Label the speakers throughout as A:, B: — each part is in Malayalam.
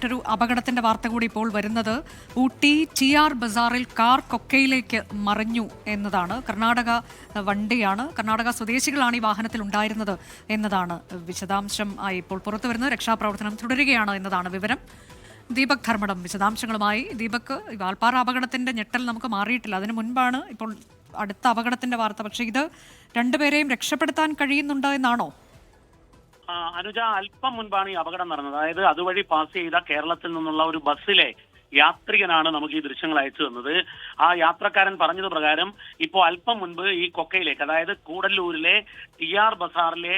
A: മറ്റൊരു അപകടത്തിന്റെ വാർത്ത കൂടി ഇപ്പോൾ വരുന്നത് ഊട്ടി TR ബസാറിൽ കാർ കൊക്കയിലേക്ക് മറിഞ്ഞു എന്നതാണ്. കർണാടക വണ്ടിയാണ്, കർണാടക സ്വദേശികളാണ് ഈ വാഹനത്തിൽ ഉണ്ടായിരുന്നത് എന്നതാണ് വിശദാംശം ആയി ഇപ്പോൾ പുറത്തു വരുന്നത്. രക്ഷാപ്രവർത്തനം തുടരുകയാണ് എന്നതാണ് വിവരം. ദീപക് ധർമ്മടം വിശദാംശങ്ങളുമായി. ദീപക്, വാൽപ്പാറ അപകടത്തിന്റെ ഞെട്ടൽ നമുക്ക് മാറിയിട്ടില്ല, അതിനു മുൻപാണ് ഇപ്പോൾ അടുത്ത അപകടത്തിന്റെ വാർത്ത. പക്ഷേ ഇത് രണ്ടുപേരെയും രക്ഷപ്പെടുത്താൻ കഴിയുന്നുണ്ട് എന്നാണോ?
B: അനുജ, അല്പം മുൻപാണ് ഈ അപകടം നടന്നത്. അതായത് അതുവഴി പാസ് ചെയ്ത കേരളത്തിൽ നിന്നുള്ള ഒരു ബസ്സിലെ യാത്രികനാണ് നമുക്ക് ഈ ദൃശ്യങ്ങൾ അയച്ചു തന്നത്. ആ യാത്രക്കാരൻ പറഞ്ഞത് പ്രകാരം ഇപ്പോൾ അല്പം മുൻപ് ഈ കൊക്കയിലേക്ക്, അതായത് കൂടല്ലൂരിലെ TR ബസാറിലെ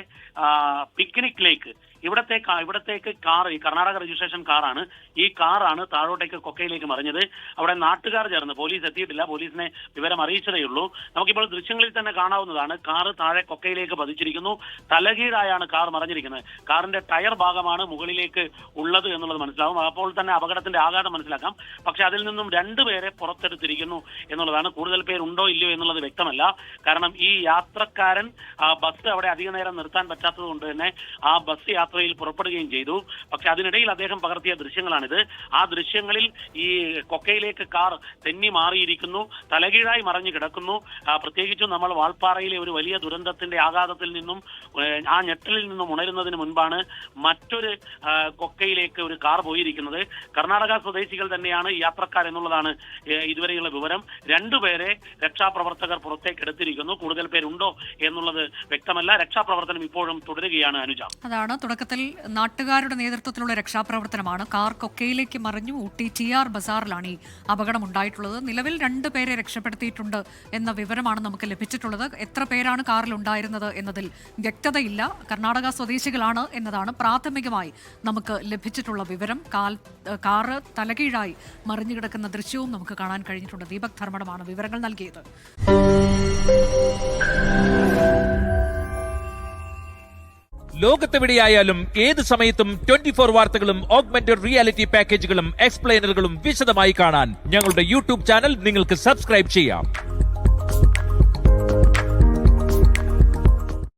B: പിക്നിക്കിലേക്ക് ഇവിടത്തേക്ക് കാർ, ഈ കർണാടക രജിസ്ട്രേഷൻ കാറാണ്, ഈ കാറാണ് താഴോട്ടേക്ക് കൊക്കയിലേക്ക് മറിഞ്ഞത്. അവിടെ നാട്ടുകാർ ചേർന്ന്, പോലീസ് എത്തിയിട്ടില്ല, പോലീസിനെ വിവരം അറിയിച്ചതേ ഉള്ളൂ. നമുക്കിപ്പോൾ ദൃശ്യങ്ങളിൽ തന്നെ കാണാവുന്നതാണ്. കാറ് താഴെ കൊക്കയിലേക്ക് പതിച്ചിരിക്കുന്നു. തലകീഴായാണ് കാർ മറിഞ്ഞിരിക്കുന്നത്. കാറിന്റെ ടയർ ഭാഗമാണ് മുകളിലേക്ക് ഉള്ളത് എന്നുള്ളത് മനസ്സിലാവും. അപ്പോൾ തന്നെ അപകടത്തിന്റെ ആഘാതം മനസ്സിലാക്കാം. പക്ഷെ അതിൽ നിന്നും രണ്ടുപേരെ പുറത്തെടുത്തിരിക്കുന്നു എന്നുള്ളതാണ്. കൂടുതൽ പേരുണ്ടോ ഇല്ലയോ എന്നുള്ളത് വ്യക്തമല്ല. കാരണം ഈ യാത്രക്കാരൻ ബസ് അവിടെ അധിക നേരം നിർത്താൻ പറ്റാത്തത് കൊണ്ട് തന്നെ ആ ബസ് യാത്രയിൽ പുറപ്പെടുകയും ചെയ്തു. പക്ഷെ അതിനിടയിൽ അദ്ദേഹം പകർത്തിയ ദൃശ്യങ്ങളാണിത്. ആ ദൃശ്യങ്ങളിൽ ഈ കൊക്കയിലേക്ക് കാർ തെന്നി മാറിയിരിക്കുന്നു, തലകീഴായി മറിഞ്ഞു കിടക്കുന്നു. പ്രത്യേകിച്ചും നമ്മൾ വാൾപ്പാറയിലെ ഒരു വലിയ ദുരന്തത്തിന്റെ ആഘാതത്തിൽ നിന്നും ആ ഞെട്ടലിൽ നിന്നും ഉണരുന്നതിന് മുൻപാണ് മറ്റൊരു കൊക്കയിലേക്ക് ഒരു കാർ പോയിരിക്കുന്നത്. കർണാടക സ്വദേശികൾ തന്നെയാണ് യാത്രക്കാർ എന്നുള്ളതാണ് ഇതുവരെയുള്ള വിവരം. രണ്ടുപേരെ രക്ഷാപ്രവർത്തകർ പുറത്തേക്ക് എടുത്തിരിക്കുന്നു. കൂടുതൽ പേരുണ്ടോ എന്നുള്ളത് വ്യക്തമല്ല. രക്ഷാപ്രവർത്തനം ഇപ്പോഴും തുടരുകയാണ്. അനുജ,
A: അതാണ് തുടക്കത്തിൽ നാട്ടുകാരുടെ നേതൃത്വത്തിലുള്ള രക്ഷാപ്രവർത്തനമാണ്. കാർ കൊക്കയിലേക്ക് മറിഞ്ഞു. ഊട്ടി TR ബസാറിലാണ് ഈ അപകടം ഉണ്ടായിട്ടുള്ളത്. നിലവിൽ 2 പേരെ രക്ഷപ്പെടുത്തിയിട്ടുണ്ട് എന്ന വിവരമാണ് നമുക്ക് ലഭിച്ചിട്ടുള്ളത്. എത്ര പേരാണ് കാറിൽ ഉണ്ടായിരുന്നത് എന്നതിൽ വ്യക്തതയില്ല. കർണാടക സ്വദേശികളാണ് എന്നതാണ് പ്രാഥമികമായി നമുക്ക് ലഭിച്ചിട്ടുള്ള വിവരം. കാറ് തലകീഴായി മറിഞ്ഞു കിടക്കുന്ന ദൃശ്യവും നമുക്ക് കാണാൻ കഴിഞ്ഞിട്ടുണ്ട്. ദീപക് ധർമ്മടമാണ് വിവരങ്ങൾ നൽകിയത്.
C: ലോകത്തെവിടെയായാലും ഏത് സമയത്തും 24 വാർത്തകളും ഓഗ്മെന്റഡ് റിയാലിറ്റി പാക്കേജുകളും എക്സ്പ്ലെയിനറുകളും വിശദമായി കാണാൻ ഞങ്ങളുടെ YouTube ചാനൽ നിങ്ങൾക്ക് സബ്സ്ക്രൈബ് ചെയ്യാം.